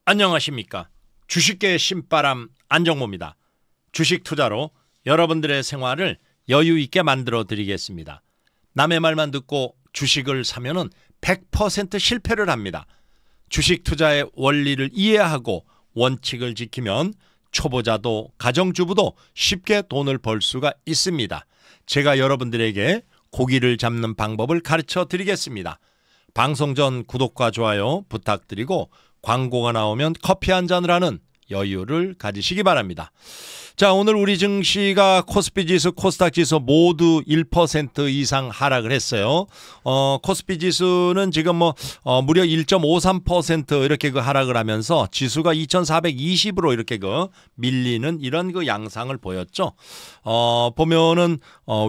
안녕하십니까. 주식계의 신바람 안정모입니다. 주식 투자로 여러분들의 생활을 여유 있게 만들어 드리겠습니다. 남의 말만 듣고 주식을 사면은 100% 실패를 합니다. 주식 투자의 원리를 이해하고 원칙을 지키면 초보자도 가정주부도 쉽게 돈을 벌 수가 있습니다. 제가 여러분들에게 고기를 잡는 방법을 가르쳐 드리겠습니다. 방송 전 구독과 좋아요 부탁드리고 광고가 나오면 커피 한 잔을 하는 여유를 가지시기 바랍니다. 자, 오늘 우리 증시가 코스피 지수, 코스닥 지수 모두 1% 이상 하락을 했어요. 코스피 지수는 지금 무려 1.53% 이렇게 하락을 하면서 지수가 2420으로 이렇게 밀리는 이런 양상을 보였죠. 보면은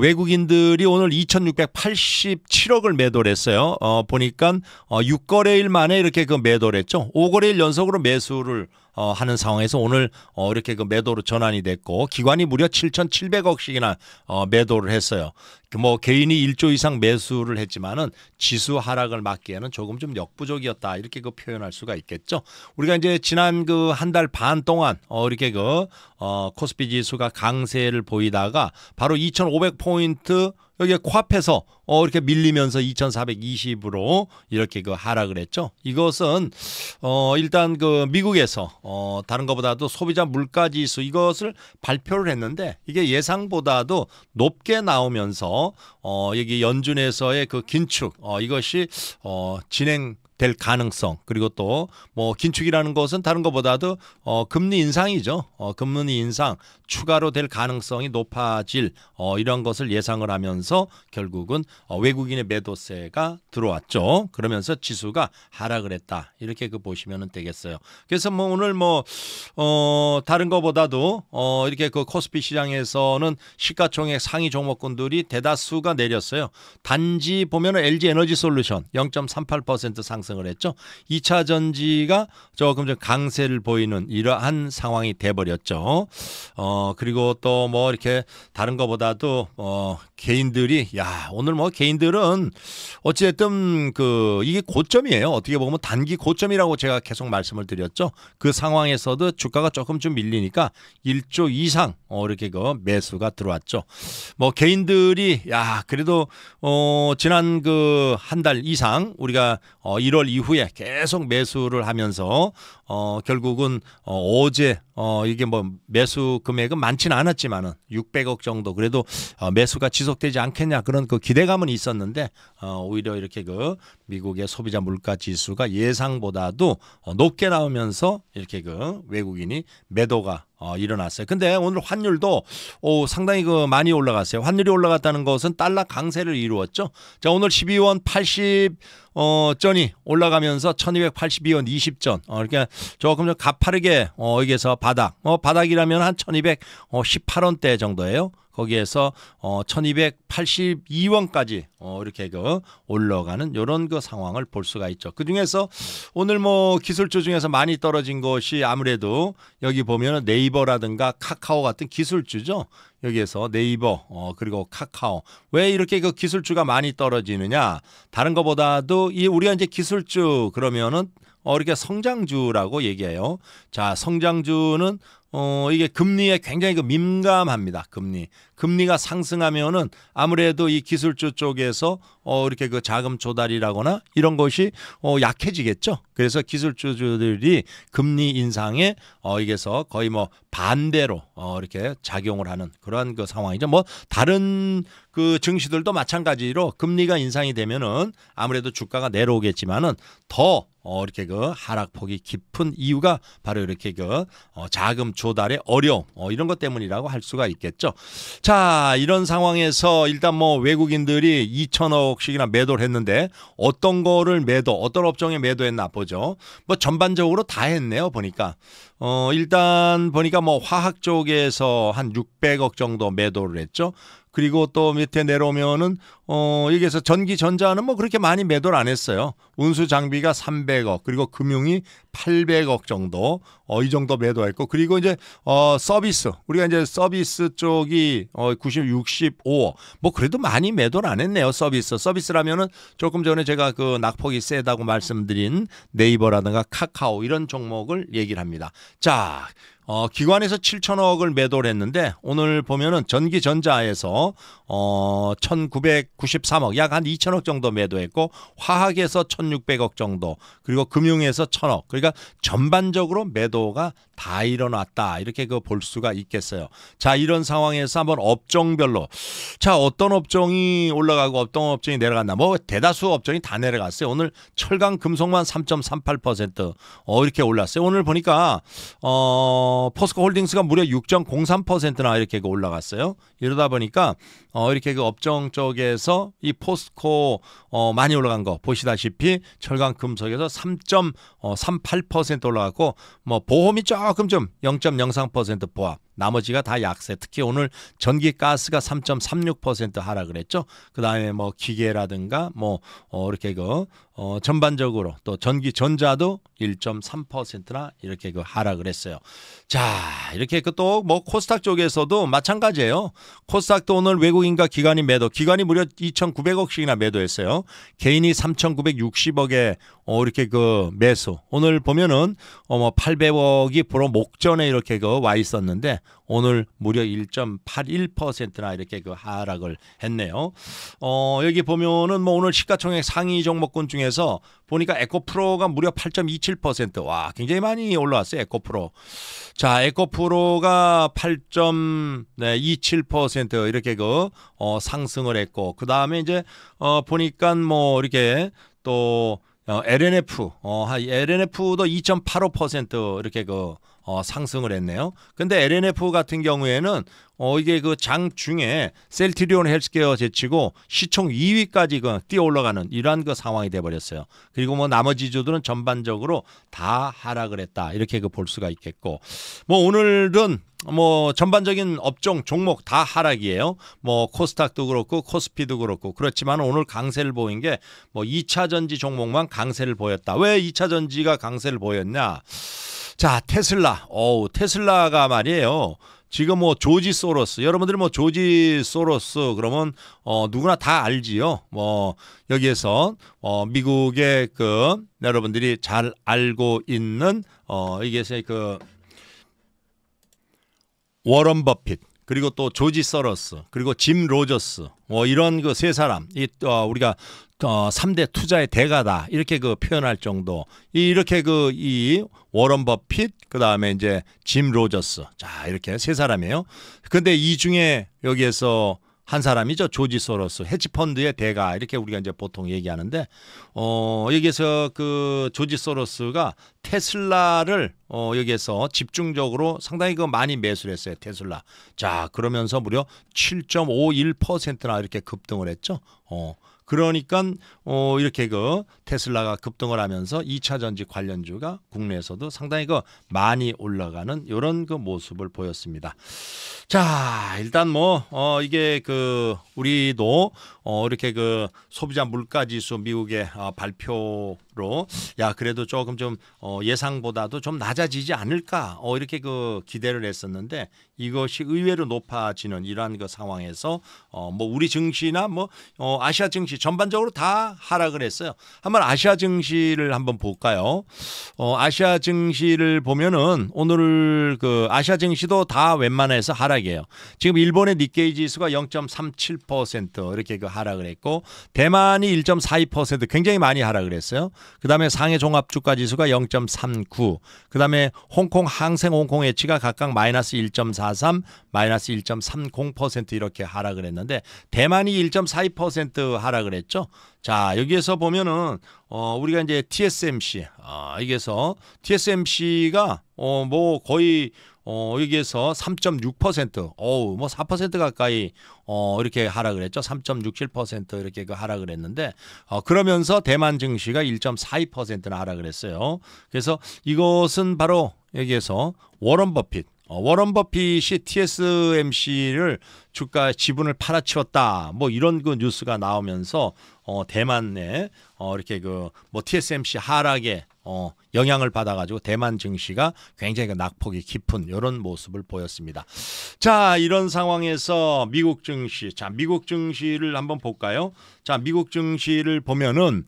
외국인들이 오늘 2687억을 매도를 했어요. 보니까 6거래일 만에 이렇게 매도를 했죠. 5거래일 연속으로 매수를 하는 상황에서 오늘 이렇게 매도로 전환이 됐고, 기관이 무려 7,700억씩이나 매도를 했어요. 개인이 1조 이상 매수를 했지만은 지수 하락을 막기에는 조금 좀 역부족이었다, 이렇게 표현할 수가 있겠죠. 우리가 이제 지난 한 달 반 동안 이렇게 코스피 지수가 강세를 보이다가 바로 2,500포인트 여기에 코앞에서 이렇게 밀리면서 2420으로 이렇게 하락을 했죠. 이것은 일단 미국에서 다른 것보다도 소비자 물가 지수 이것을 발표를 했는데, 이게 예상보다도 높게 나오면서 여기 연준에서의 긴축 이것이 진행될 가능성, 그리고 또 긴축이라는 것은 다른 것보다도 금리 인상이죠. 금리 인상 추가로 될 가능성이 높아질 이런 것을 예상을 하면서 결국은 외국인의 매도세가 들어왔죠. 그러면서 지수가 하락을 했다, 이렇게 보시면 되겠어요. 그래서 오늘 다른 것보다도 이렇게 코스피 시장에서는 시가총액 상위 종목군들이 대다수가 내렸어요. 단지 보면은 LG 에너지 솔루션 0.38% 상승을 했죠. 2차 전지가 조금 좀 강세를 보이는 이러한 상황이 돼버렸죠. 그리고 또 이렇게 다른 것보다도 개인들이 오늘 개인들은 어쨌든 이게 고점이에요. 어떻게 보면 단기 고점이라고 제가 계속 말씀을 드렸죠. 그 상황에서도 주가가 조금 좀 밀리니까 1조 이상 이렇게 매수가 들어왔죠. 개인들이 그래도 지난 한 달 이상 우리가 1월 이후에 계속 매수를 하면서 결국은 어제 이게 매수 금액은 많지는 않았지만은 600억 정도 그래도 매수가 지속되지 않겠냐, 그런 기대감은 있었는데 오히려 이렇게 미국의 소비자 물가 지수가 예상보다도 높게 나오면서 이렇게 외국인이 매도가 일어났어요. 근데 오늘 환율도 상당히 많이 올라갔어요. 환율이 올라갔다는 것은 달러 강세를 이루었죠. 자, 오늘 12원 80 전이 올라가면서 1282원 20전 이렇게 조금 좀 가파르게 여기에서 바닥이라면 한 1218원대 정도예요. 거기에서 1282원까지 이렇게 올라가는 이런 상황을 볼 수가 있죠. 그 중에서 오늘 기술주 중에서 많이 떨어진 것이 아무래도 여기 보면 네이버라든가 카카오 같은 기술주죠. 여기에서 네이버 그리고 카카오, 왜 이렇게 기술주가 많이 떨어지느냐? 다른 것보다도 우리가 이제 기술주 그러면은 이렇게 성장주라고 얘기해요. 자, 성장주는 이게 금리에 굉장히 민감합니다. 금리가 상승하면은 아무래도 이 기술주 쪽에서 이렇게 자금 조달이라거나 이런 것이 약해지겠죠. 그래서 기술주들이 금리 인상에 이게서 거의 반대로 이렇게 작용을 하는 그러한 상황이죠. 다른 증시들도 마찬가지로 금리가 인상이 되면은 아무래도 주가가 내려오겠지만은 더 이렇게 하락폭이 깊은 이유가 바로 이렇게 자금 조달의 어려움 이런 것 때문이라고 할 수가 있겠죠. 자, 이런 상황에서 일단 외국인들이 2천억씩이나 매도를 했는데 어떤 업종에 매도했나 보죠. 전반적으로 다 했네요. 보니까 일단 보니까 화학 쪽에서 한 600억 정도 매도를 했죠. 그리고 또 밑에 내려오면은 여기에서 전기 전자는 뭐 그렇게 많이 매도를 안 했어요. 운수 장비가 300억, 그리고 금융이 800억 정도, 이 정도 매도했고, 그리고 이제 서비스, 우리가 이제 서비스 쪽이 65억, 뭐 그래도 많이 매도를 안 했네요. 서비스라면은 조금 전에 제가 그 낙폭이 세다고 말씀드린 네이버라든가 카카오 이런 종목을 얘기를 합니다. 자, 기관에서 7천억을 매도를 했는데 오늘 보면은 전기전자에서 1993억, 약 한 2천억 정도 매도했고, 화학에서 1600억 정도, 그리고 금융에서 1000억. 그러니까 전반적으로 매도가 다 일어났다, 이렇게 그 볼 수가 있겠어요. 자, 이런 상황에서 한번 업종별로, 자, 어떤 업종이 올라가고 어떤 업종이 내려갔나. 뭐 대다수 업종이 다 내려갔어요. 오늘 철강 금속만 3.38% 이렇게 올랐어요. 오늘 보니까 포스코 홀딩스가 무려 6.03%나 이렇게 올라갔어요. 이러다 보니까 이렇게 그 업종 쪽에서 이 포스코 많이 올라간 거 보시다시피 철강 금속에서 3.38% 올라갔고, 뭐 보험이 조금 좀 0.03% 보합, 나머지가 다 약세. 특히 오늘 전기 가스가 3.36% 하락을 했죠. 그다음에 뭐 기계라든가 뭐 이렇게 그 전반적으로 또 전기 전자도 1.3%나 이렇게 그 하락을 했어요. 자, 이렇게 그 또 뭐 코스닥 쪽에서도 마찬가지예요. 코스닥도 오늘 외국인과 기관이 매도, 기관이 무려 2,900억씩이나 매도했어요. 개인이 3,960억에 이렇게 그 매수. 오늘 보면은 뭐 800억이 보러 목전에 이렇게 그 와 있었는데 오늘 무려 1.81%나 이렇게 그 하락을 했네요. 여기 보면은 뭐 오늘 시가총액 상위 종목군 중에서 보니까 에코프로가 무려 8.27%. 와, 굉장히 많이 올라왔어요, 에코프로. 자, 에코프로가 8.27% 이렇게 그 상승을 했고, 그다음에 이제 보니까 뭐 이렇게 또 LNF, LNF도 2.85% 이렇게 그 상승을 했네요. 근데 LNF 같은 경우에는 이게 그 장 중에 셀트리온 헬스케어 제치고 시총 2위까지 그 뛰어 올라가는 이러한 그 상황이 돼 버렸어요. 그리고 뭐 나머지 주들은 전반적으로 다 하락을 했다, 이렇게 그 볼 수가 있겠고, 뭐 오늘은 뭐 전반적인 업종 종목 다 하락이에요. 뭐 코스닥도 그렇고 코스피도 그렇고. 그렇지만 오늘 강세를 보인 게 뭐 2차 전지 종목만 강세를 보였다. 왜 2차 전지가 강세를 보였냐? 자, 테슬라가 말이에요. 지금 뭐 조지 소로스, 여러분들이 뭐 조지 소로스 그러면 누구나 다 알지요. 뭐 여기에서 미국의 그 여러분들이 잘 알고 있는 이게 그 워런 버핏, 그리고 또 조지 소로스, 그리고 짐 로저스, 뭐 이런 그 세 사람, 우리가 3대 투자의 대가다, 이렇게 그 표현할 정도. 이렇게 그 이 워런 버핏, 그다음에 이제 짐 로저스. 자, 이렇게 세 사람이에요. 근데 이 중에 여기에서 한 사람이죠. 조지 소로스, 헤지펀드의 대가, 이렇게 우리가 이제 보통 얘기하는데, 여기에서 그 조지 소로스가 테슬라를 여기에서 집중적으로 상당히 그 많이 매수를 했어요, 테슬라. 자, 그러면서 무려 7.51%나 이렇게 급등을 했죠. 그러니까 이렇게 그 테슬라가 급등을 하면서 2차 전지 관련주가 국내에서도 상당히 그 많이 올라가는 이런 그 모습을 보였습니다. 자, 일단 뭐 이게 그 우리도 이렇게 그 소비자 물가지수 미국의 발표로 그래도 조금 좀 예상보다도 좀 낮아지지 않을까 이렇게 그 기대를 했었는데, 이것이 의외로 높아지는 이러한 그 상황에서 뭐 우리 증시나 뭐 아시아 증시 전반적으로 다 하락을 했어요. 한번 아시아 증시를 한번 볼까요? 아시아 증시를 보면은 오늘 그 아시아 증시도 다 웬만해서 하락이에요. 지금 일본의 니케이 지수가 0.37% 이렇게 그 하락을 했고, 대만이 1.42% 굉장히 많이 하락을 했어요. 그다음에 상해 종합주가 지수가 0.39, 그다음에 홍콩 항생 홍콩 해치가 각각 마이너스 1.43, 마이너스 1.30% 이렇게 하락을 했는데, 대만이 1.42% 하락을 했죠. 자, 여기에서 보면은 우리가 이제 TSMC, 여기에서 TSMC가 뭐 거의 여기에서 3.6%, 뭐 4% 가까이 이렇게 하락을 했죠. 3.67% 이렇게 그 하락을 했는데, 그러면서 대만 증시가 1.42%나 하락을 했어요. 그래서 이것은 바로 여기에서 워런 버핏, 워런 버핏이 TSMC를 주가 지분을 팔아치웠다. 뭐 이런 그 뉴스가 나오면서 대만 내 이렇게 그 뭐 TSMC 하락에 영향을 받아가지고 대만 증시가 굉장히 낙폭이 깊은 이런 모습을 보였습니다. 자, 이런 상황에서 미국 증시, 자, 미국 증시를 한번 볼까요? 자, 미국 증시를 보면은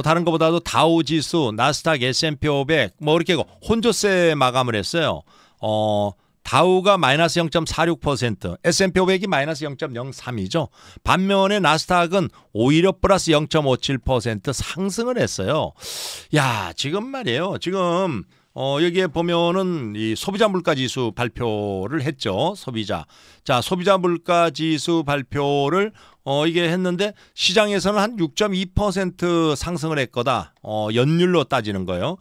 다른 것보다도 다우 지수, 나스닥, S&P 500 뭐 이렇게 혼조세 마감을 했어요. 다우가 마이너스 0.46%, S&P 500이 마이너스 0.03이죠. 반면에 나스닥은 오히려 플러스 0.57% 상승을 했어요. 야, 지금 말이에요. 지금 여기에 보면은 이 소비자 물가 지수 발표를 했죠. 소비자. 자, 소비자 물가 지수 발표를 이게 했는데 시장에서는 한 6.2% 상승을 했거다. 연율로 따지는 거예요.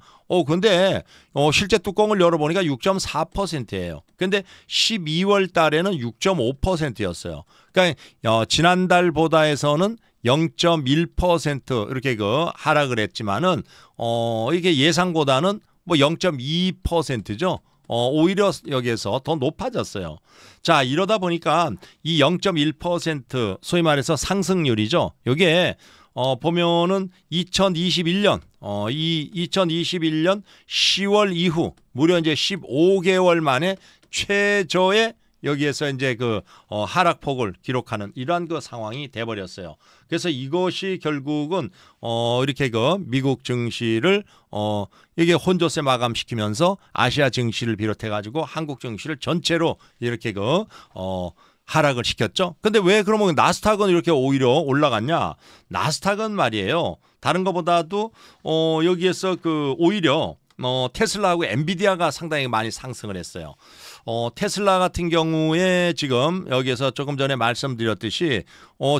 근데 실제 뚜껑을 열어보니까 6.4%예요. 근데 12월 달에는 6.5%였어요. 그러니까 지난달보다에서는 0.1% 이렇게 하락을 했지만은 이게 예상보다는 뭐 0.2%죠. 오히려 여기에서 더 높아졌어요. 자, 이러다 보니까 이 0.1% 소위 말해서 상승률이죠. 이게 보면은 2021년 2021년 10월 이후 무려 이제 15개월 만에 최저의 여기에서 이제 하락폭을 기록하는 이러한 상황이 돼버렸어요. 그래서 이것이 결국은 이렇게 미국 증시를 이게 혼조세 마감시키면서 아시아 증시를 비롯해 가지고 한국 증시를 전체로 이렇게 하락을 시켰죠. 근데 왜 그러면 나스닥은 이렇게 오히려 올라갔냐? 나스닥은 말이에요. 다른 것보다도 여기에서 오히려 테슬라하고 엔비디아가 상당히 많이 상승을 했어요. 테슬라 같은 경우에 지금 여기에서 조금 전에 말씀드렸듯이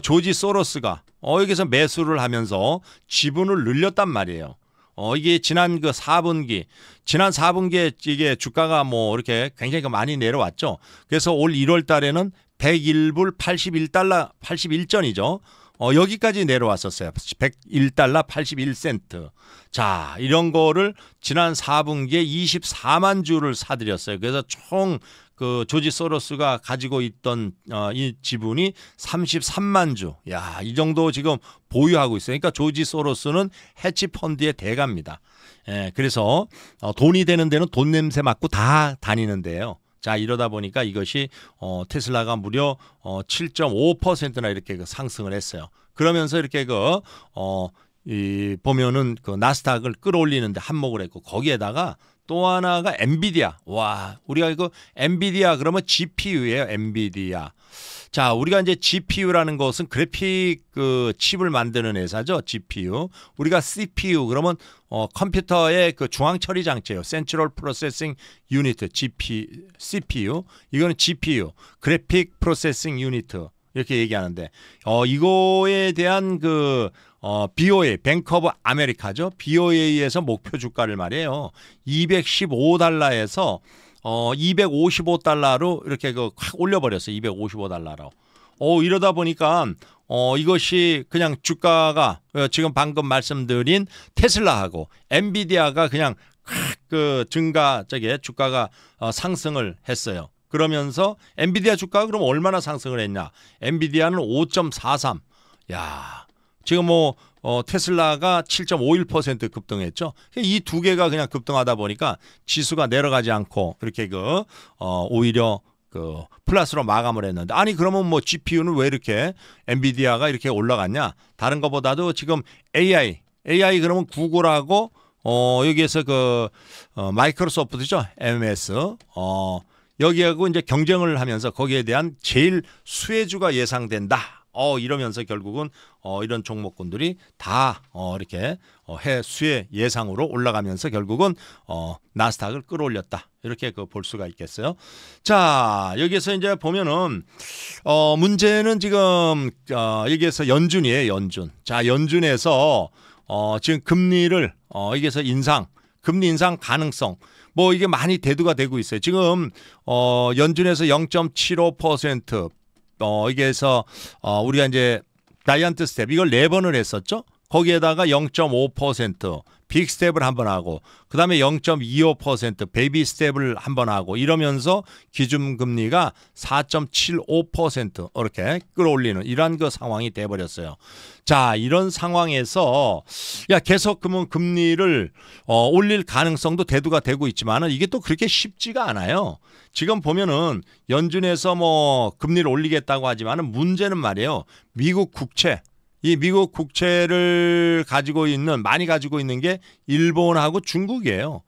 조지 소로스가 여기서 매수를 하면서 지분을 늘렸단 말이에요. 이게 지난 4분기에 이게 주가가 뭐 이렇게 굉장히 많이 내려왔죠. 그래서 올 1월 달에는 101불 81달러 81전이죠. 여기까지 내려왔었어요. 101달러 81센트. 자, 이런 거를 지난 4분기에 24만 주를 사들였어요. 그래서 총 조지 소로스가 가지고 있던 이 지분이 33만 주. 야, 이 정도 지금 보유하고 있어요. 그러니까 조지 소로스는 해치 펀드의 대가입니다. 예, 그래서 돈이 되는 데는 돈 냄새 맡고 다 다니는데요. 자, 이러다 보니까 이것이 테슬라가 무려 7.5%나 이렇게 상승을 했어요. 그러면서 이렇게 보면은 나스닥을 끌어올리는데 한몫을 했고, 거기에다가 또 하나가 엔비디아. 와, 우리가 엔비디아 그러면 GPU예요. 엔비디아. 자, 우리가 이제 GPU라는 것은 그래픽 칩을 만드는 회사죠. GPU. 우리가 CPU 그러면 컴퓨터의 중앙 처리 장치예요. Central Processing Unit, CPU. 이거는 GPU, 그래픽 프로세싱 유니트 이렇게 얘기하는데 이거에 대한 BOA, 뱅크 오브 아메리카죠. BOA에서 목표 주가를 말이에요. 215달러에서 255달러로 이렇게 확 올려버렸어요. 255달러로. 이러다 보니까 이것이 그냥 주가가 지금 방금 말씀드린 테슬라하고 엔비디아가 그냥 주가가 상승을 했어요. 그러면서 엔비디아 주가가 그럼 얼마나 상승을 했냐? 엔비디아는 5.43. 야, 지금 테슬라가 7.51% 급등했죠. 이 두 개가 그냥 급등하다 보니까 지수가 내려가지 않고 이렇게 오히려 플러스로 마감을 했는데, 아니 그러면 GPU는 왜 이렇게 엔비디아가 이렇게 올라갔냐? 다른 것보다도 지금 AI 그러면 구글하고 여기에서 마이크로소프트죠. MS 여기하고 이제 경쟁을 하면서 거기에 대한 제일 수혜주가 예상된다. 이러면서 결국은 이런 종목군들이 다 이렇게 수혜 예상으로 올라가면서 결국은 나스닥을 끌어올렸다. 이렇게 볼 수가 있겠어요. 자, 여기에서 이제 보면은 문제는 지금 여기에서 연준이에요. 연준. 자, 연준에서 지금 금리를 여기에서 금리 인상 가능성 이게 많이 대두가 되고 있어요. 지금 연준에서 0.75% 이게서 우리가 이제 다이언트 스텝 이걸 4번을 했었죠. 거기에다가 0.5% 빅 스텝을 한번 하고 그다음에 0.25% 베이비 스텝을 한번 하고 이러면서 기준금리가 4.75% 이렇게 끌어올리는 이러한 그 상황이 돼버렸어요. 자, 이런 상황에서 계속 그러면 금리를 올릴 가능성도 대두가 되고 있지만은 이게 또 그렇게 쉽지가 않아요. 지금 보면은 연준에서 뭐 금리를 올리겠다고 하지만은 문제는 말이에요. 미국 국채 이 미국 국채를 많이 가지고 있는 게 일본하고 중국이에요.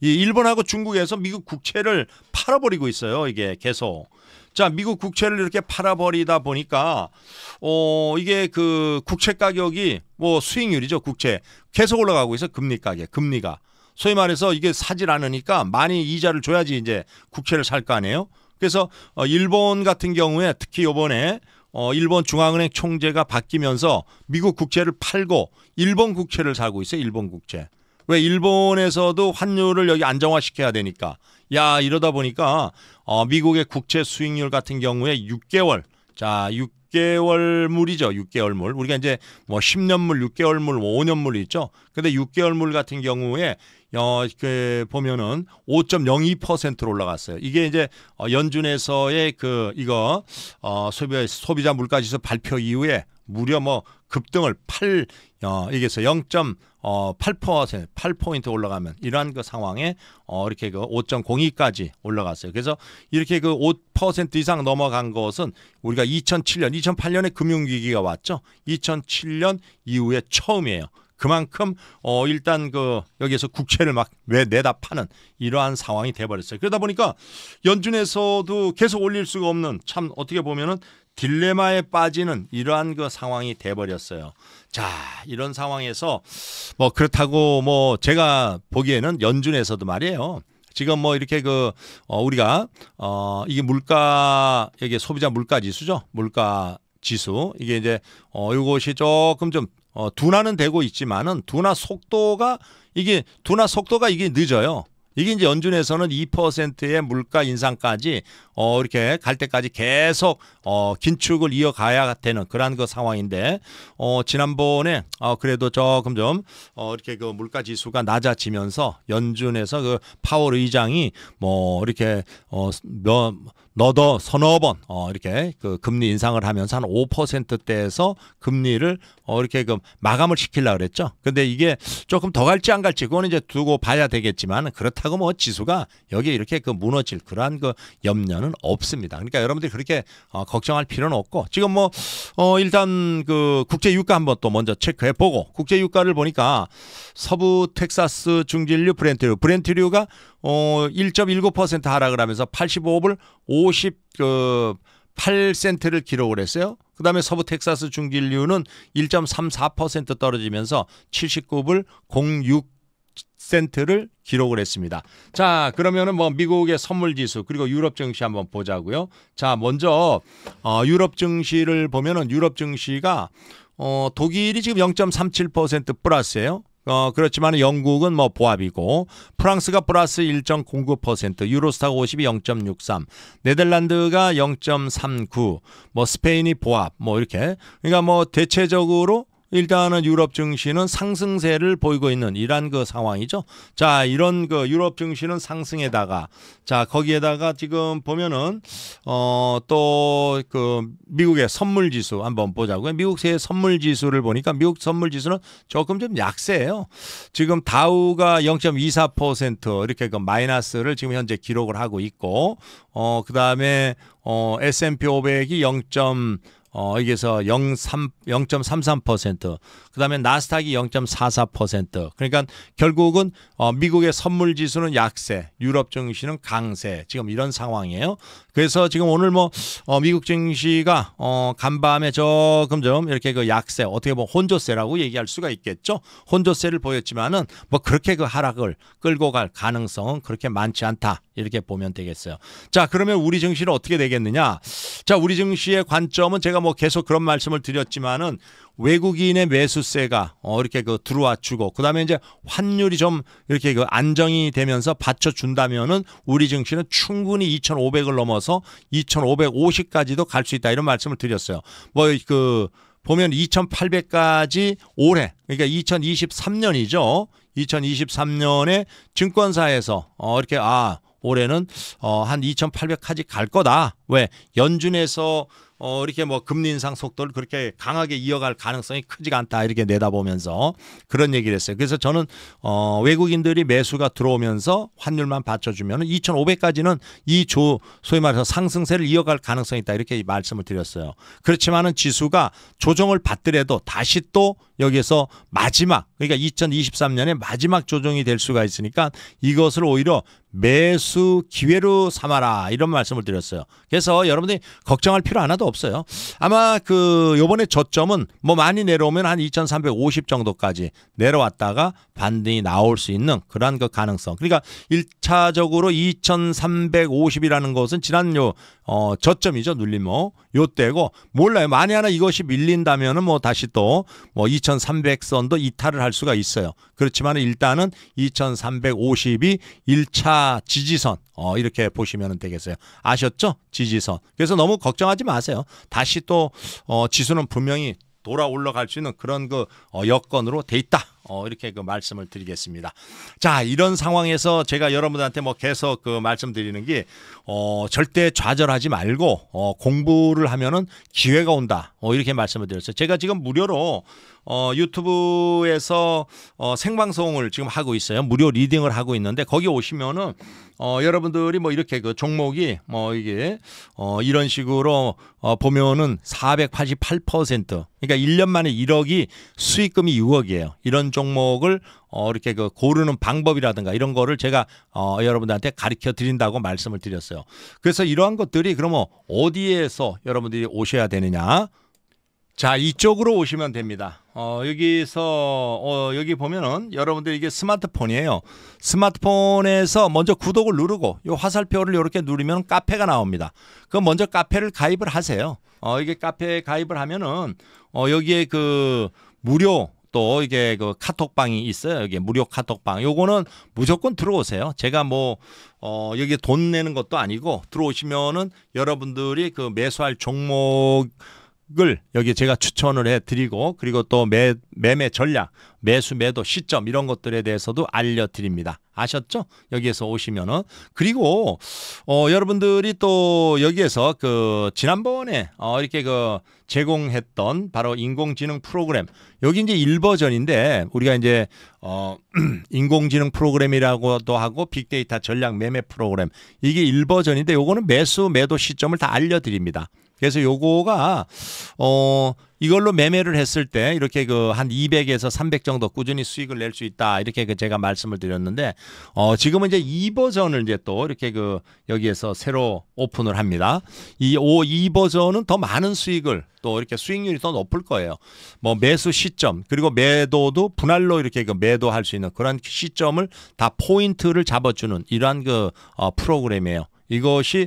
이 일본하고 중국에서 미국 국채를 팔아버리고 있어요. 이게 계속. 자, 미국 국채를 이렇게 팔아버리다 보니까 이게 그 국채 가격이 뭐 수익률이죠. 국채 계속 올라가고 있어요. 금리 가격, 금리가. 소위 말해서 이게 사질 않으니까 많이 이자를 줘야지 이제 국채를 살 거 아니에요. 그래서 일본 같은 경우에 특히 이번에 일본 중앙은행 총재가 바뀌면서 미국 국채를 팔고 일본 국채를 사고 있어요. 일본 국채. 왜 일본에서도 환율을 여기 안정화시켜야 되니까. 이러다 보니까 미국의 국채 수익률 같은 경우에 6개월. 자, 6개월물이죠. 6개월물. 우리가 이제 뭐 10년물, 6개월물, 5년물이 있죠. 근데 6개월물 같은 경우에 보면은 5.02%로 올라갔어요. 이게 이제 연준에서의 이거 소비자 물가지수 발표 이후에 무려 뭐 급등을 이게서 0.8%, 8포인트 올라가면 이러한 그 상황에 이렇게 5.02까지 올라갔어요. 그래서 이렇게 5% 이상 넘어간 것은 우리가 2008년에 금융위기가 왔죠. 2007년 이후에 처음이에요. 그만큼 일단 여기에서 국채를 막 내다 파는 이러한 상황이 돼버렸어요. 그러다 보니까 연준에서도 계속 올릴 수가 없는 참 어떻게 보면은 딜레마에 빠지는 이러한 상황이 돼버렸어요. 자, 이런 상황에서 뭐 그렇다고 뭐 제가 보기에는 연준에서도 말이에요. 지금 뭐 이렇게 우리가 이게 이게 소비자 물가 지수죠. 물가 지수 이게 이제 이것이 조금 좀 둔화는 되고 있지만은 둔화 속도가 이게 늦어요. 이게 이제 연준에서는 2%의 물가 인상까지 이렇게 갈 때까지 계속 긴축을 이어가야 되는 그러한 상황인데 지난번에 그래도 조금 좀 이렇게 물가 지수가 낮아지면서 연준에서 파월 의장이 뭐 이렇게 서너 번 이렇게 금리 인상을 하면서 한 5%대에서 금리를 이렇게 마감을 시키려고 그랬죠. 근데 이게 조금 더 갈지 안 갈지 그거는 이제 두고 봐야 되겠지만 그렇다고 뭐 지수가 여기 이렇게 무너질 그러한 염려는 없습니다. 그러니까 여러분들이 그렇게 걱정할 필요는 없고 지금 뭐 일단 국제 유가 한번 또 먼저 체크해 보고 국제 유가를 보니까 서부 텍사스 중진류 브렌트류가 1.19% 하락을 하면서 85불 58센트를 기록을 했어요. 그 다음에 서부 텍사스 중진류는 1.34% 떨어지면서 79불 06센트를 기록을 했습니다. 자, 그러면은 뭐 미국의 선물 지수 그리고 유럽 증시 한번 보자고요. 자, 먼저 유럽 증시를 보면은 유럽 증시가 독일이 지금 0.37% 플러스예요. 그렇지만 영국은 뭐 보합이고 프랑스가 플러스 1.09%, 유로스탁 50이 0.63, 네덜란드가 0.39, 뭐 스페인이 보합, 뭐 이렇게. 그러니까 뭐 대체적으로 일단은 유럽 증시는 상승세를 보이고 있는 이러한 상황이죠. 자, 이런 유럽 증시는 상승에다가 자, 거기에다가 지금 보면은 또 미국의 선물 지수 한번 보자고요. 미국의 선물 지수를 보니까 미국 선물 지수는 조금 좀 약세예요. 지금 다우가 0.24% 이렇게 마이너스를 지금 현재 기록을 하고 있고 그다음에 S&P 500이 이게서 0.33%, 그다음에 나스닥이 0.44%. 그러니까 결국은 미국의 선물 지수는 약세, 유럽 증시는 강세. 지금 이런 상황이에요. 그래서 지금 오늘 뭐 미국 증시가 간밤에 조금 좀 이렇게 약세, 어떻게 보면 혼조세라고 얘기할 수가 있겠죠. 혼조세를 보였지만은 뭐 그렇게 하락을 끌고 갈 가능성은 그렇게 많지 않다. 이렇게 보면 되겠어요. 자, 그러면 우리 증시는 어떻게 되겠느냐? 자, 우리 증시의 관점은 제가 뭐 계속 그런 말씀을 드렸지만은 외국인의 매수세가 이렇게 들어와 주고 그다음에 이제 환율이 좀 이렇게 안정이 되면서 받쳐준다면은 우리 증시는 충분히 2,500을 넘어서 2,550까지도 갈 수 있다 이런 말씀을 드렸어요. 뭐 보면 2,800까지 올해, 그러니까 2023년이죠. 2023년에 증권사에서 이렇게 올해는 한 2,800까지 갈 거다. 왜? 연준에서 이렇게 뭐 금리 인상 속도를 그렇게 강하게 이어갈 가능성이 크지가 않다, 이렇게 내다보면서 그런 얘기를 했어요. 그래서 저는 외국인들이 매수가 들어오면서 환율만 받쳐주면 2,500까지는 소위 말해서 상승세를 이어갈 가능성이 있다, 이렇게 말씀을 드렸어요. 그렇지만은 지수가 조정을 받더라도 다시 또 여기에서 마지막, 그러니까 2023년에 마지막 조정이 될 수가 있으니까 이것을 오히려 매수 기회로 삼아라, 이런 말씀을 드렸어요. 그래서 여러분들이 걱정할 필요 하나도 없어요. 아마 요번에 저점은 뭐 많이 내려오면 한 2,350 정도까지 내려왔다가 반등이 나올 수 있는 그러한 그 가능성. 그러니까 1차적으로 2,350이라는 것은 지난 저점이죠. 눌림목 요때고, 몰라요. 만에 하나 이것이 밀린다면은 뭐 다시 또 뭐 2,300선도 이탈을 할 수가 있어요. 그렇지만 일단은 2,350이 1차 지지선, 이렇게 보시면 되겠어요. 아셨죠? 지지선. 그래서 너무 걱정하지 마세요. 다시 또 지수는 분명히 돌아 올라갈 수 있는 그런 여건으로 돼 있다. 이렇게 말씀을 드리겠습니다. 자, 이런 상황에서 제가 여러분들한테 뭐 계속 말씀드리는 게 절대 좌절하지 말고 공부를 하면은 기회가 온다. 이렇게 말씀을 드렸어요. 제가 지금 무료로 유튜브에서 생방송을 지금 하고 있어요. 무료 리딩을 하고 있는데 거기 오시면은 여러분들이 뭐 이렇게 종목이 뭐 이게 이런 식으로 보면은 488%, 그러니까 1년 만에 1억이 수익금이 6억이에요. 이런 종목을 이렇게 고르는 방법이라든가 이런 거를 제가 여러분들한테 가르쳐 드린다고 말씀을 드렸어요. 그래서 이러한 것들이 그러면 어디에서 여러분들이 오셔야 되느냐? 자, 이쪽으로 오시면 됩니다. 여기서 여기 보면은 여러분들 이게 스마트폰이에요. 스마트폰에서 먼저 구독을 누르고 요 화살표를 이렇게 누르면 카페가 나옵니다. 그럼 먼저 카페를 가입을 하세요. 이게 카페에 가입을 하면은 여기에 무료 또 이게 카톡방이 있어요. 여기 무료 카톡방. 요거는 무조건 들어오세요. 제가 뭐 여기 돈 내는 것도 아니고 들어오시면은 여러분들이 매수할 종목 여기 제가 추천을 해드리고, 그리고 또 매매 전략, 매수 매도 시점 이런 것들에 대해서도 알려드립니다. 아셨죠? 여기에서 오시면은. 그리고 여러분들이 또 여기에서 지난번에 이렇게 제공했던 바로 인공지능 프로그램, 여기 이제 1버전인데 우리가 이제 인공지능 프로그램이라고도 하고 빅데이터 전략 매매 프로그램, 이게 1버전인데 요거는 매수 매도 시점을 다 알려드립니다. 그래서 요거가 이걸로 매매를 했을 때 이렇게 한 200에서 300 정도 꾸준히 수익을 낼 수 있다, 이렇게 제가 말씀을 드렸는데 지금은 이제 2버전을 이제 또 이렇게 여기에서 새로 오픈을 합니다. 이 2버전은 더 많은 수익을, 또 이렇게 수익률이 더 높을 거예요. 뭐 매수 시점, 그리고 매도도 분할로 이렇게 매도할 수 있는 그런 시점을 다 포인트를 잡아주는 이러한 프로그램이에요. 이것이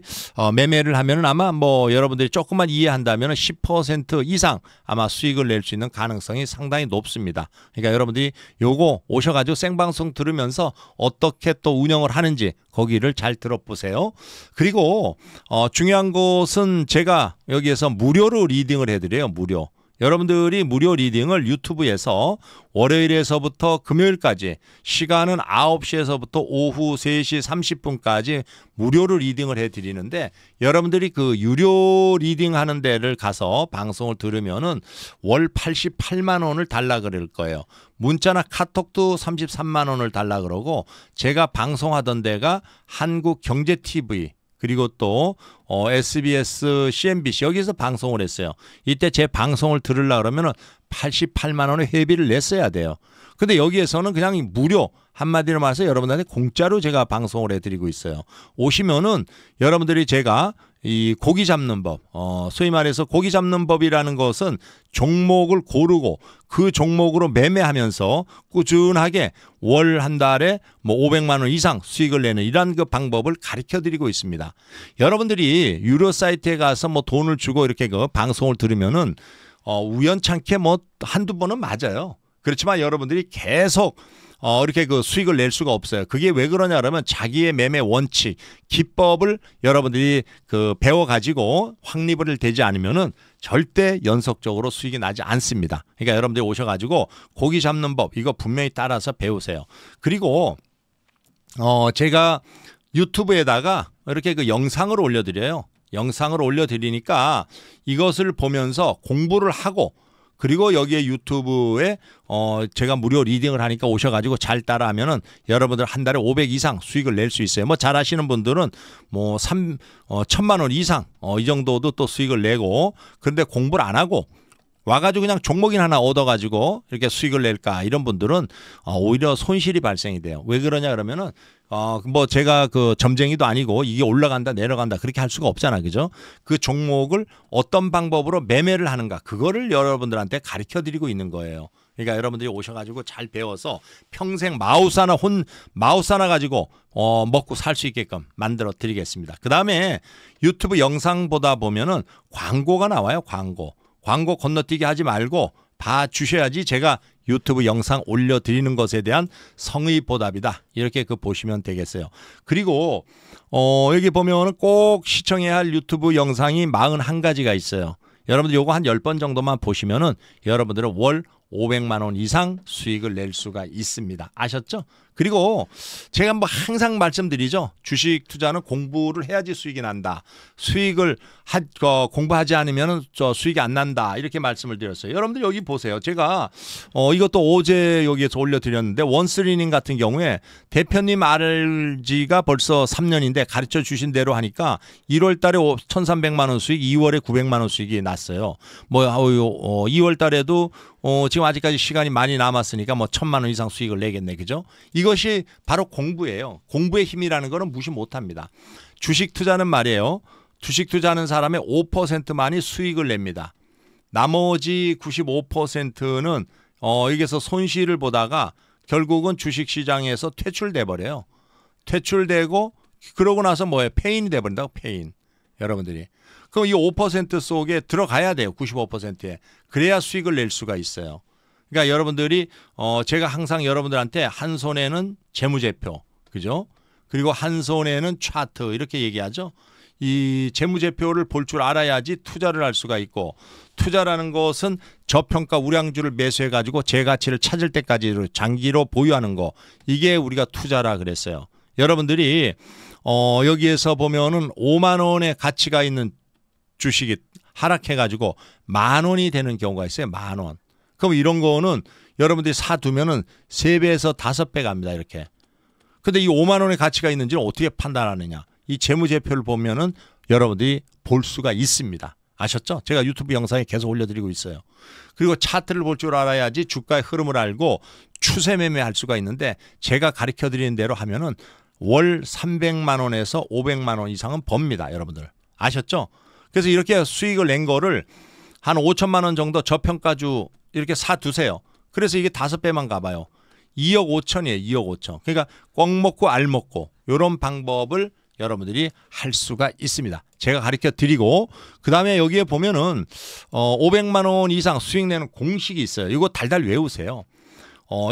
매매를 하면은 아마 뭐 여러분들이 조금만 이해한다면 10% 이상 아마 수익을 낼 수 있는 가능성이 상당히 높습니다. 그러니까 여러분들이 요거 오셔가지고 생방송 들으면서 어떻게 또 운영을 하는지 거기를 잘 들어보세요. 그리고 중요한 것은 제가 여기에서 무료로 리딩을 해드려요. 무료. 여러분들이 무료 리딩을 유튜브에서 월요일에서부터 금요일까지 시간은 9시에서부터 오후 3시 30분까지 무료로 리딩을 해드리는데, 여러분들이 유료 리딩 하는 데를 가서 방송을 들으면은 월 88만 원을 달라 그럴 거예요. 문자나 카톡도 33만 원을 달라 그러고, 제가 방송하던 데가 한국경제TV, 그리고 또 SBS, CNBC 여기서 방송을 했어요. 이때 제 방송을 들으려고 그러면 88만 원의 회비를 냈어야 돼요. 근데 여기에서는 그냥 무료, 한마디로 말해서 여러분들한테 공짜로 제가 방송을 해드리고 있어요. 오시면은 여러분들이 제가 이 고기 잡는 법, 소위 말해서 고기 잡는 법이라는 것은 종목을 고르고 그 종목으로 매매하면서 꾸준하게 월 한 달에 뭐 500만 원 이상 수익을 내는 이러한 방법을 가르쳐 드리고 있습니다. 여러분들이 유료 사이트에 가서 뭐 돈을 주고 이렇게 방송을 들으면은 우연찮게 뭐 한두 번은 맞아요. 그렇지만 여러분들이 계속 이렇게 그 수익을 낼 수가 없어요. 그게 왜 그러냐 그러면 자기의 매매 원칙, 기법을 여러분들이 그 배워가지고 확립을 되지 않으면은 절대 연속적으로 수익이 나지 않습니다. 그러니까 여러분들이 오셔가지고 고기 잡는 법 이거 분명히 따라서 배우세요. 그리고 제가 유튜브에다가 이렇게 그 영상을 올려드려요. 영상을 올려드리니까 이것을 보면서 공부를 하고 그리고 여기에 유튜브에 제가 무료 리딩을 하니까 오셔가지고 잘 따라하면은 여러분들 한 달에 500 이상 수익을 낼 수 있어요. 뭐 잘하시는 분들은 뭐 1,000만 원 이상 이 정도도 또 수익을 내고 그런데 공부를 안 하고 와가지고 그냥 종목인 하나 얻어가지고 이렇게 수익을 낼까 이런 분들은 오히려 손실이 발생이 돼요. 왜 그러냐 그러면은 뭐 제가 그 점쟁이도 아니고 이게 올라간다 내려간다 그렇게 할 수가 없잖아, 그죠? 그 종목을 어떤 방법으로 매매를 하는가 그거를 여러분들한테 가르쳐 드리고 있는 거예요. 그러니까 여러분들이 오셔가지고 잘 배워서 평생 마우스 하나 가지고 먹고 살 수 있게끔 만들어 드리겠습니다. 그 다음에 유튜브 영상 보다 보면은 광고가 나와요. 광고 건너뛰기 하지 말고 봐주셔야지 제가 유튜브 영상 올려드리는 것에 대한 성의 보답이다. 이렇게 보시면 되겠어요. 그리고 여기 보면은 꼭 시청해야 할 유튜브 영상이 41가지가 있어요. 여러분들 요거 한 10번 정도만 보시면은 여러분들은 월 500만 원 이상 수익을 낼 수가 있습니다. 아셨죠? 그리고 제가 뭐 항상 말씀드리죠. 주식 투자는 공부를 해야지 수익이 난다. 수익을 공부하지 않으면 수익이 안 난다. 이렇게 말씀을 드렸어요. 여러분들 여기 보세요. 제가 이것도 어제 여기에서 올려드렸는데 원스리닝 같은 경우에 대표님 RG가 벌써 3년인데 가르쳐 주신 대로 하니까 1월 달에 1,300만 원 수익, 2월에 900만 원 수익이 났어요. 뭐 2월 달에도 지금 아직까지 시간이 많이 남았으니까 뭐 1,000만 원 이상 수익을 내겠네. 그죠? 이것이 바로 공부예요. 공부의 힘이라는 거는 무시 못합니다. 주식 투자는 말이에요. 주식 투자하는 사람의 5%만이 수익을 냅니다. 나머지 95%는 여기서 손실을 보다가 결국은 주식시장에서 퇴출돼 버려요. 퇴출되고 그러고 나서 뭐예요? 폐인이 돼버린다고. 폐인. 여러분들이. 그럼 이 5% 속에 들어가야 돼요. 95%에. 그래야 수익을 낼 수가 있어요. 그러니까 여러분들이 제가 항상 여러분들한테 한 손에는 재무제표, 그죠? 그리고 한 손에는 차트 이렇게 얘기하죠. 이 재무제표를 볼 줄 알아야지 투자를 할 수가 있고 투자라는 것은 저평가 우량주를 매수해 가지고 제 가치를 찾을 때까지 장기로 보유하는 거 이게 우리가 투자라 그랬어요. 여러분들이 여기에서 보면은 5만 원의 가치가 있는 주식이 하락해 가지고 10,000원이 되는 경우가 있어요. 10,000원. 그럼 이런 거는 여러분들이 사두면은 3배에서 5배 갑니다. 이렇게. 근데 이 5만 원의 가치가 있는지는 어떻게 판단하느냐. 이 재무제표를 보면은 여러분들이 볼 수가 있습니다. 아셨죠? 제가 유튜브 영상에 계속 올려드리고 있어요. 그리고 차트를 볼 줄 알아야지 주가의 흐름을 알고 추세 매매할 수가 있는데 제가 가르쳐 드리는 대로 하면은 월 300만 원에서 500만 원 이상은 법니다. 여러분들. 아셨죠? 그래서 이렇게 수익을 낸 거를 한 5천만 원 정도 저평가주 이렇게 사두세요. 그래서 이게 5배만 가봐요. 2억 5천이에요. 2억 5천. 그러니까 꽉 먹고 알 먹고 이런 방법을 여러분들이 할 수가 있습니다. 제가 가르쳐 드리고 그 다음에 여기에 보면은 500만 원 이상 수익 내는 공식이 있어요. 이거 달달 외우세요.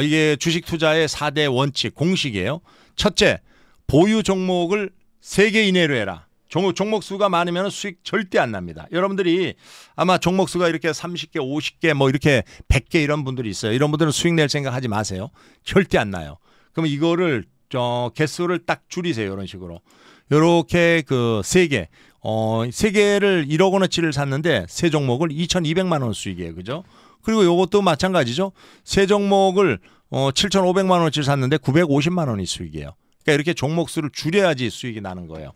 이게 주식 투자의 4대 원칙 공식이에요. 첫째, 보유 종목을 3개 이내로 해라. 종목 수가 많으면 수익 절대 안 납니다. 여러분들이 아마 종목 수가 이렇게 30개, 50개, 뭐 이렇게 100개 이런 분들이 있어요. 이런 분들은 수익 낼 생각 하지 마세요. 절대 안 나요. 그럼 이거를 개수를 딱 줄이세요. 이런 식으로. 이렇게 그 3개. 3개를 1억 원어치를 샀는데 3종목을 2,200만 원 수익이에요. 그죠? 그리고 이것도 마찬가지죠. 3종목을 7,500만 원어치를 샀는데 950만 원이 수익이에요. 그러니까 이렇게 종목 수를 줄여야지 수익이 나는 거예요.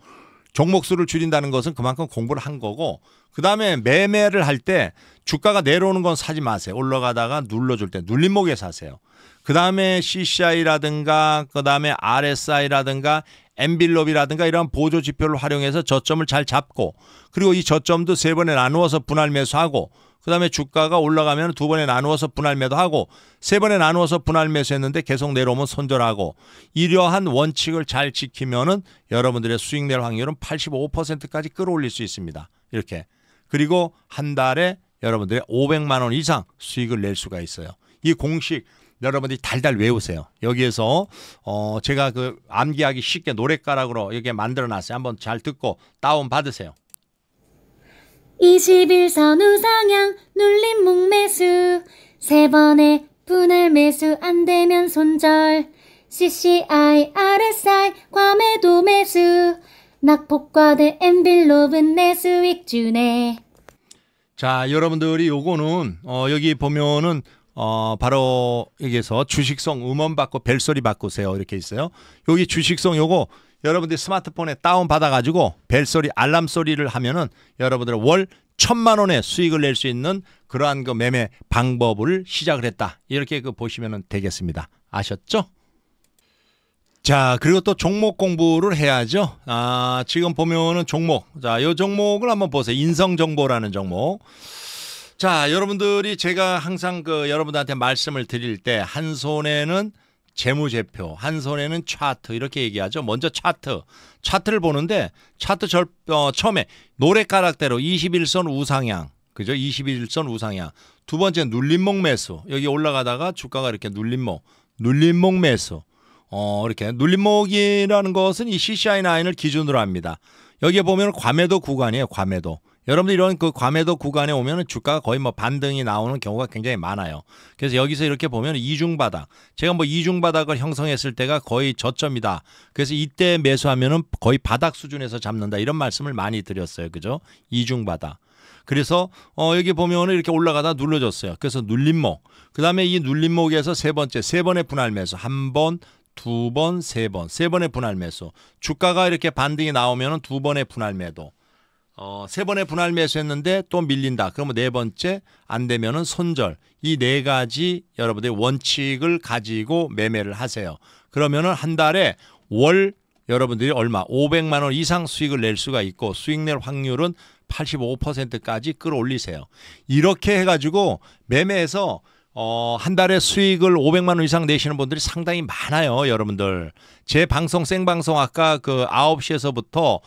종목 수를 줄인다는 것은 그만큼 공부를 한 거고 그 다음에 매매를 할 때 주가가 내려오는 건 사지 마세요. 올라가다가 눌러줄 때 눌림목에 사세요. 그 다음에 CCI라든가 그 다음에 RSI라든가 엔빌롭이라든가 이런 보조 지표를 활용해서 저점을 잘 잡고 그리고 이 저점도 3번에 나누어서 분할 매수하고 그 다음에 주가가 올라가면 2번에 나누어서 분할 매도하고 3번에 나누어서 분할 매수했는데 계속 내려오면 손절하고 이러한 원칙을 잘 지키면은 여러분들의 수익 낼 확률은 85%까지 끌어올릴 수 있습니다. 이렇게. 그리고 한 달에 여러분들의 500만 원 이상 수익을 낼 수가 있어요. 이 공식 여러분들이 달달 외우세요. 여기에서 제가 그 암기하기 쉽게 노랫가락으로 여기에 만들어놨어요. 한번 잘 듣고 다운 받으세요. 21선 우상향 눌림 목매수 3번의 분할 매수 안되면 손절 CCI, RSI 과매도 매수 낙폭과대 엔빌롭은 내 수익 주네. 자, 여러분들이 요거는 여기 보면은 바로 여기에서 주식송 음원 받고 벨소리 바꾸세요 이렇게 있어요. 여기 주식송 요거 여러분들이 스마트폰에 다운 받아가지고 벨소리 알람 소리를 하면은 여러분들은 월 1,000만 원의 수익을 낼 수 있는 그러한 그 매매 방법을 시작을 했다. 이렇게 그 보시면 되겠습니다. 아셨죠? 자, 그리고 또 종목 공부를 해야죠. 지금 보면은 종목. 자, 요 종목을 한번 보세요. 인성정보라는 종목. 자, 여러분들이 제가 항상 그 여러분들한테 말씀을 드릴 때 한 손에는 재무제표, 한 손에는 차트 이렇게 얘기하죠. 먼저 차트를 보는데 차트 처음에 노랫가락대로 21선 우상향, 그죠? 21선 우상향. 두 번째 눌림목 매수. 여기 올라가다가 주가가 이렇게 눌림목 매수. 이렇게 눌림목이라는 것은 이 CCI9을 기준으로 합니다. 여기에 보면 과매도 구간이에요. 과매도. 여러분들 이런 그 과매도 구간에 오면 주가가 거의 뭐 반등이 나오는 경우가 굉장히 많아요. 그래서 여기서 이렇게 보면 이중바닥. 제가 뭐 이중바닥을 형성했을 때가 거의 저점이다. 그래서 이때 매수하면은 거의 바닥 수준에서 잡는다. 이런 말씀을 많이 드렸어요. 그죠? 이중바닥. 그래서 여기 보면은 이렇게 올라가다 눌러줬어요. 그래서 눌림목. 그 다음에 이 눌림목에서 세 번의 분할 매수. 한 번, 두 번, 세 번의 분할 매수. 주가가 이렇게 반등이 나오면은 두 번의 분할 매도. 세 번의 분할 매수했는데 또 밀린다. 그러면 네 번째 안 되면은 손절. 이 네 가지 여러분들의 원칙을 가지고 매매를 하세요. 그러면은 한 달에 월 여러분들이 얼마? 500만 원 이상 수익을 낼 수가 있고 수익 낼 확률은 85%까지 끌어올리세요. 이렇게 해가지고 매매해서 한 달에 수익을 500만 원 이상 내시는 분들이 상당히 많아요. 여러분들. 제 방송 생방송 아까 그 9시에서부터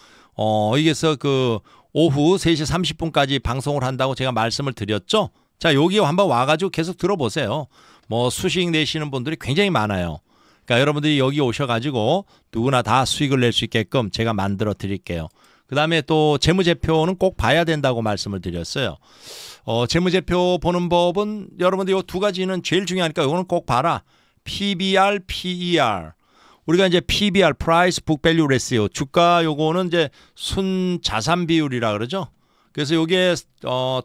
여기서 그 오후 3시 30분까지 방송을 한다고 제가 말씀을 드렸죠. 자, 여기 한번 와가지고 계속 들어보세요. 뭐 수익 내시는 분들이 굉장히 많아요. 그러니까 여러분들이 여기 오셔가지고 누구나 다 수익을 낼 수 있게끔 제가 만들어 드릴게요. 그 다음에 또 재무제표는 꼭 봐야 된다고 말씀을 드렸어요. 재무제표 보는 법은 여러분들 이 두 가지는 제일 중요하니까 이거는 꼭 봐라. PBR, PER. 우리가 이제 PBR, Price Book Value Ratio, 주가 요거는 이제 순자산 비율이라 그러죠. 그래서 요게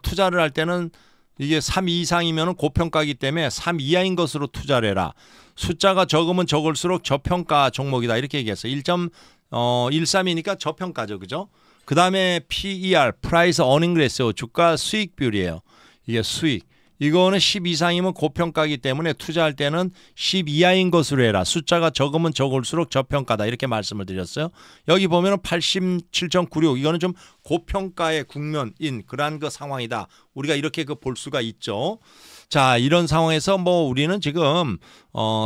투자를 할 때는 이게 3 이상이면 고평가이기 때문에 3 이하인 것으로 투자를 해라. 숫자가 적으면 적을수록 저평가 종목이다 이렇게 얘기했어요. 1.13이니까 저평가죠, 그죠? 그 다음에 PER, Price Earning Ratio, 주가 수익 비율이에요. 이게 수익. 이거는 10 이상이면 고평가이기 때문에 투자할 때는 10 이하인 것으로 해라. 숫자가 적으면 적을수록 저평가다. 이렇게 말씀을 드렸어요. 여기 보면은 87.96. 이거는 좀 고평가의 국면인 그러한 그 상황이다. 우리가 이렇게 그 볼 수가 있죠. 자, 이런 상황에서 뭐 우리는 지금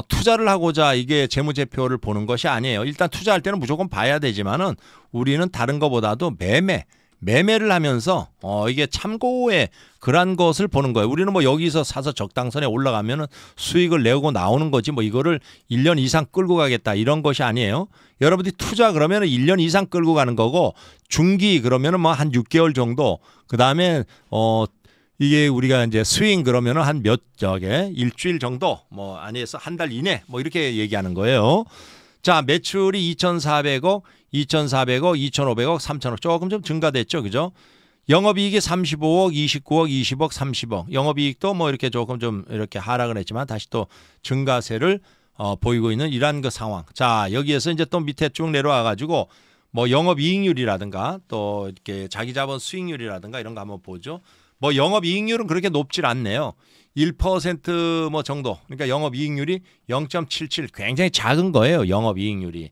투자를 하고자 이게 재무제표를 보는 것이 아니에요. 일단 투자할 때는 무조건 봐야 되지만은 우리는 다른 것보다도 매매를 하면서 이게 참고의 그런 것을 보는 거예요. 우리는 뭐 여기서 사서 적당선에 올라가면은 수익을 내고 나오는 거지 뭐 이거를 1년 이상 끌고 가겠다 이런 것이 아니에요. 여러분들이 투자 그러면은 1년 이상 끌고 가는 거고 중기 그러면은 뭐 한 6개월 정도 그다음에 이게 우리가 이제 스윙 그러면은 한 일주일 정도 뭐 아니에서 한 달 이내 뭐 이렇게 얘기하는 거예요. 자, 매출이 2,400억, 2,400억, 2,500억, 3,000억 조금 좀 증가됐죠. 그죠? 영업이익이 35억, 29억, 20억, 30억. 영업이익도 뭐 이렇게 조금 좀 이렇게 하락을 했지만 다시 또 증가세를 보이고 있는 이러한 그 상황. 자, 여기에서 이제 또 밑에 쭉 내려와 가지고 뭐 영업이익률이라든가 또 이렇게 자기자본 수익률이라든가 이런 거 한번 보죠. 뭐 영업이익률은 그렇게 높질 않네요. 1% 정도. 그러니까 영업이익률이 0.77 굉장히 작은 거예요. 영업이익률이.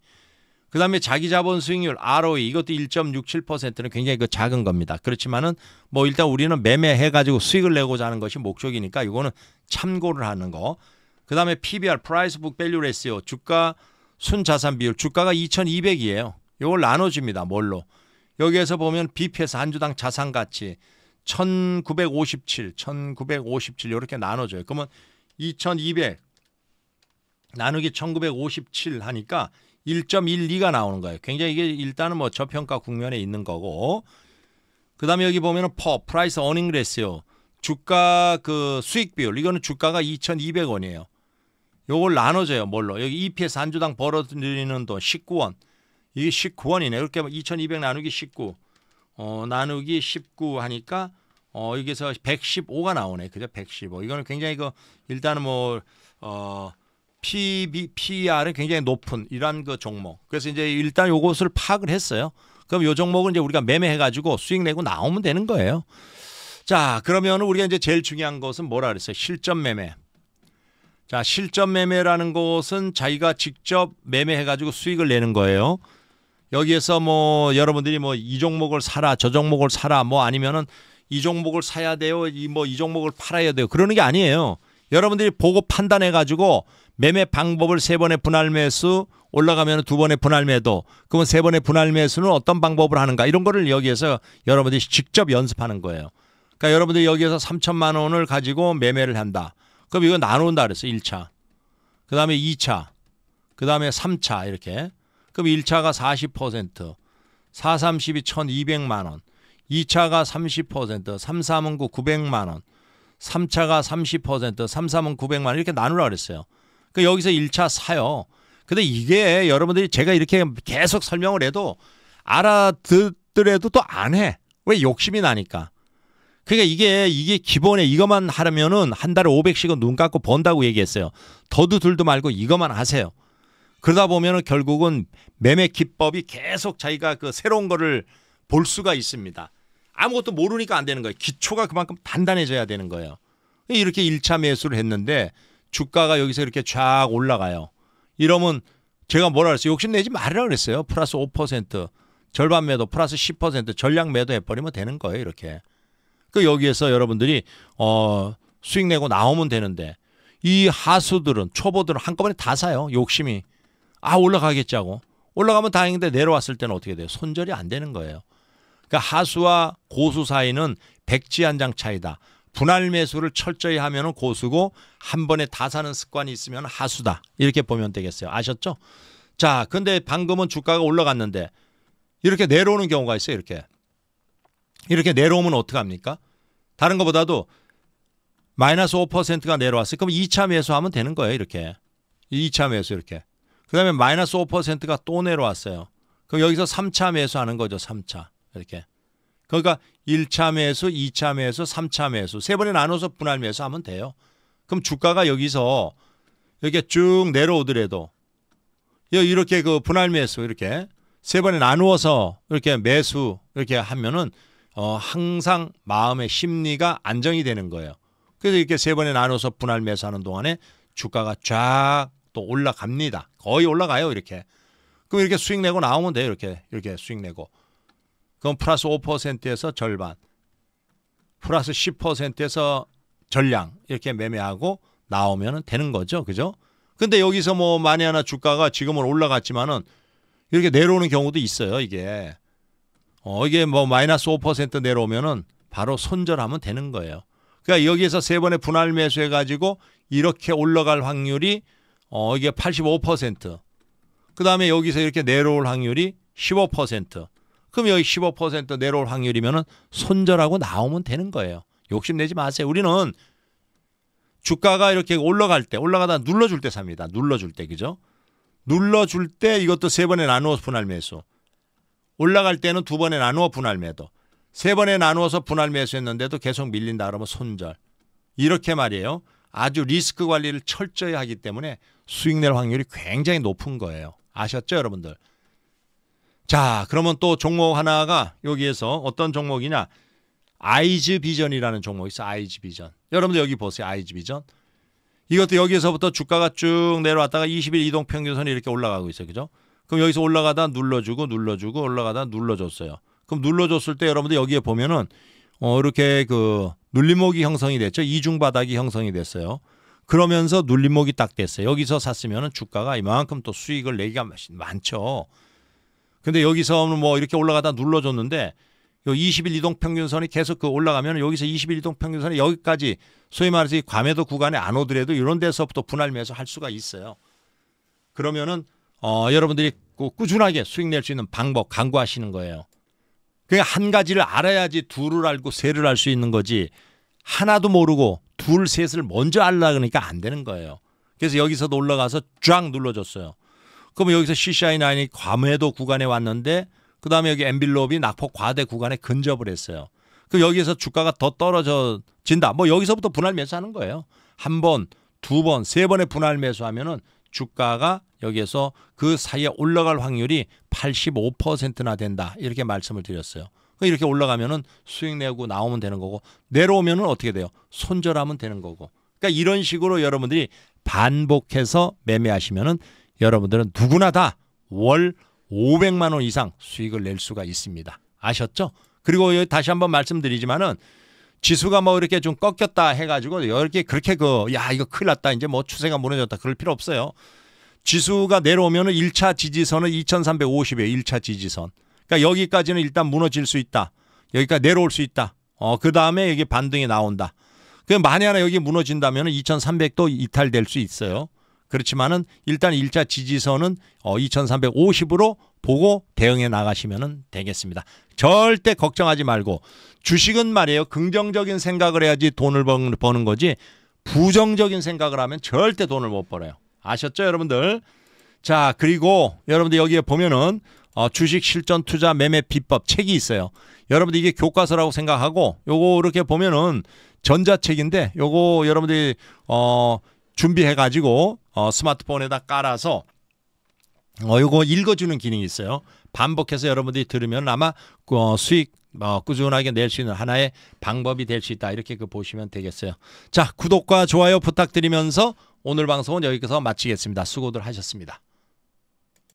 그다음에 자기자본 수익률 ROE 이것도 1.67%는 굉장히 그 작은 겁니다. 그렇지만은 뭐 일단 우리는 매매해 가지고 수익을 내고자 하는 것이 목적이니까 이거는 참고를 하는 거. 그다음에 PBR Price Book Value Ratio 주가 순자산 비율 주가가 2,200이에요. 이걸 나눠줍니다. 뭘로? 여기에서 보면 BPS 한 주당 자산 가치 1957 이렇게 나눠줘요. 그러면 2200 나누기 1957 하니까 1.12가 나오는 거예요. 굉장히 이게 일단은 뭐 저평가 국면에 있는 거고. 그다음에 여기 보면은 프라이스 어닝 레시오. 주가 그 수익 비율. 이거는 주가가 2,200원이에요. 요걸 나눠줘요. 뭘로? 여기 EPS 한 주당 벌어들이는 돈 19원. 이게 19원이네. 이렇게 2,200 나누기 19. 나누기 19 하니까 여기서 115가 나오네. 그죠? 115. 이거는 굉장히 일단은 PER은 굉장히 높은 이러한 그 종목. 그래서 이제 일단 요것을 파악을 했어요. 그럼 요 종목은 이제 우리가 매매해가지고 수익 내고 나오면 되는 거예요. 자, 그러면 우리가 이제 제일 중요한 것은 뭐라 그랬어요? 실전 매매. 자, 실전 매매라는 것은 자기가 직접 매매해가지고 수익을 내는 거예요. 여기에서 여러분들이 이 종목을 사라, 저 종목을 사라, 아니면은 이 종목을 사야 돼요, 이 종목을 팔아야 돼요. 그러는 게 아니에요. 여러분들이 보고 판단해가지고 매매 방법을 3번의 분할 매수, 올라가면 2번의 분할 매도, 그러면 3번의 분할 매수는 어떤 방법을 하는가, 이런 거를 여기에서 여러분들이 직접 연습하는 거예요. 그러니까 여러분들이 여기에서 3천만 원을 가지고 매매를 한다. 그럼 이거 나눈다 그랬어요. 1차. 그 다음에 2차. 그 다음에 3차 이렇게. 그럼 1차가 40%, 4, 30이 1,200만 원. 2차가 30%, 3, 3은 900만 원. 3차가 30%, 3, 3은 900만 원 이렇게 나누라 그랬어요. 그러니까 여기서 1차 사요. 근데 이게 여러분들이 제가 이렇게 계속 설명을 해도 알아듣더라도 또 안 해. 왜? 욕심이 나니까. 그러니까 이게 기본에 이것만 하려면은 한 달에 500씩은 눈 감고 번다고 얘기했어요. 더도 둘도 말고 이것만 하세요. 그러다 보면은 결국은 매매 기법이 계속 자기가 그 새로운 거를 볼 수가 있습니다. 아무것도 모르니까 안 되는 거예요. 기초가 그만큼 단단해져야 되는 거예요. 이렇게 1차 매수를 했는데 주가가 여기서 이렇게 쫙 올라가요. 이러면 제가 뭐라 그랬어요? 욕심내지 말으라 그랬어요. 플러스 5%, 절반 매도, 플러스 10% 전량 매도 해버리면 되는 거예요. 이렇게. 그 여기에서 여러분들이 수익 내고 나오면 되는데 이 하수들은 초보들은 한꺼번에 다 사요. 욕심이. 올라가겠지 하고. 올라가면 다행인데 내려왔을 때는 어떻게 돼요? 손절이 안 되는 거예요. 그러니까 하수와 고수 사이는 백지 한 장 차이다. 분할 매수를 철저히 하면은 고수고 한 번에 다 사는 습관이 있으면 하수다. 이렇게 보면 되겠어요. 아셨죠? 자, 근데 방금은 주가가 올라갔는데 이렇게 내려오는 경우가 있어요. 이렇게 내려오면 어떡합니까? 다른 것보다도 마이너스 5%가 내려왔어요. 그럼 2차 매수하면 되는 거예요. 이렇게. 2차 매수 이렇게. 그 다음에 마이너스 5%가 또 내려왔어요. 그럼 여기서 3차 매수하는 거죠. 3차. 이렇게. 그러니까 1차 매수, 2차 매수, 3차 매수. 3번에 나눠서 분할 매수하면 돼요. 그럼 주가가 여기서 이렇게 쭉 내려오더라도 이렇게 그 분할 매수 이렇게 3번에 나누어서 이렇게 매수 이렇게 하면은 항상 마음의 심리가 안정이 되는 거예요. 그래서 이렇게 3번에 나눠서 분할 매수하는 동안에 주가가 쫙 또 올라갑니다. 거의 올라가요. 이렇게. 그럼 이렇게 수익 내고 나오면 돼요. 이렇게 수익 내고. 그럼 플러스 5%에서 절반, 플러스 10%에서 전량 이렇게 매매하고 나오면 되는 거죠. 그죠? 근데 여기서 만에 하나 주가가 지금은 올라갔지만은 이렇게 내려오는 경우도 있어요. 이게 마이너스 5% 내려오면은 바로 손절하면 되는 거예요. 그러니까 여기에서 3번의 분할 매수해 가지고 이렇게 올라갈 확률이 이게 85%. 그 다음에 여기서 이렇게 내려올 확률이 15%. 그럼 여기 15% 내려올 확률이면은 손절하고 나오면 되는 거예요. 욕심내지 마세요. 우리는 주가가 이렇게 올라가다 눌러줄 때 삽니다. 눌러줄 때, 그죠? 눌러줄 때 이것도 3번에 나누어서 분할 매수. 올라갈 때는 2번에 나누어 분할 매도. 3번에 나누어서 분할 매수했는데도 계속 밀린다 그러면 손절. 이렇게 말이에요. 아주 리스크 관리를 철저히 하기 때문에 수익 낼 확률이 굉장히 높은 거예요. 아셨죠, 여러분들? 자, 그러면 또 종목 하나가 여기에서 어떤 종목이냐? 아이즈 비전이라는 종목이 있어요. 아이즈 비전. 여러분들 여기 보세요. 아이즈 비전. 이것도 여기서부터 주가가 쭉 내려왔다가 20일 이동 평균선이 이렇게 올라가고 있어요. 그죠? 그럼 여기서 올라가다 눌러주고 올라가다 눌러줬어요. 그럼 눌러줬을 때 여러분들 여기에 보면은 이렇게 그 눌림목이 형성이 됐죠. 이중 바닥이 형성이 됐어요. 그러면서 눌림목이 딱 됐어요. 여기서 샀으면은 주가가 이만큼 또 수익을 내기가 많죠. 근데 여기서는 이렇게 올라가다 눌러줬는데 20일 이동 평균선이 계속 올라가면 여기서 20일 이동 평균선이 여기까지 소위 말해서 이 과매도 구간에 안 오더라도 이런 데서부터 분할 매수 할 수가 있어요. 그러면은 여러분들이 꾸준하게 수익 낼 수 있는 방법 강구하시는 거예요. 그냥 한 가지를 알아야지 둘을 알고 셋을 알 수 있는 거지 하나도 모르고 둘, 셋을 먼저 알라 그러니까 안 되는 거예요. 그래서 여기서도 올라가서 쫙 눌러줬어요. 그러면 여기서 CCI9이 과매도 구간에 왔는데 그 다음에 여기 엔빌롭이 낙폭 과대 구간에 근접을 했어요. 그 여기에서 주가가 더 떨어진다. 뭐 여기서부터 분할 매수하는 거예요. 한 번, 두 번, 세 번의 분할 매수하면은 주가가 여기에서 그 사이에 올라갈 확률이 85%나 된다. 이렇게 말씀을 드렸어요. 이렇게 올라가면은 수익 내고 나오면 되는 거고 내려오면은 어떻게 돼요? 손절하면 되는 거고. 그러니까 이런 식으로 여러분들이 반복해서 매매하시면은 여러분들은 누구나 다 월 500만 원 이상 수익을 낼 수가 있습니다. 아셨죠? 그리고 다시 한번 말씀드리지만은 지수가 뭐 이렇게 좀 꺾였다 해가지고 이렇게 그렇게 이거 큰일 났다 이제 뭐 추세가 무너졌다 그럴 필요 없어요. 지수가 내려오면은 1차 지지선은 2350이에요. 1차 지지선. 그러니까 여기까지는 일단 무너질 수 있다. 여기까지 내려올 수 있다. 그 다음에 여기 반등이 나온다. 만에 하나 여기 무너진다면 2300도 이탈될 수 있어요. 그렇지만은 일단 1차 지지선은 2350으로 보고 대응해 나가시면 되겠습니다. 절대 걱정하지 말고 주식은 말이에요. 긍정적인 생각을 해야지 돈을 버는 거지 부정적인 생각을 하면 절대 돈을 못 벌어요. 아셨죠 여러분들? 자 그리고 여러분들 여기에 보면은 주식 실전 투자 매매 비법 책이 있어요. 여러분들 이게 교과서라고 생각하고 요거 이렇게 보면은 전자책인데 요거 여러분들이 준비해 가지고 스마트폰에다 깔아서 요거 읽어주는 기능이 있어요. 반복해서 여러분들이 들으면 아마 수익 꾸준하게 낼 수 있는 하나의 방법이 될 수 있다. 이렇게 보시면 되겠어요. 자 구독과 좋아요 부탁드리면서 오늘 방송은 여기서 마치겠습니다. 수고들 하셨습니다.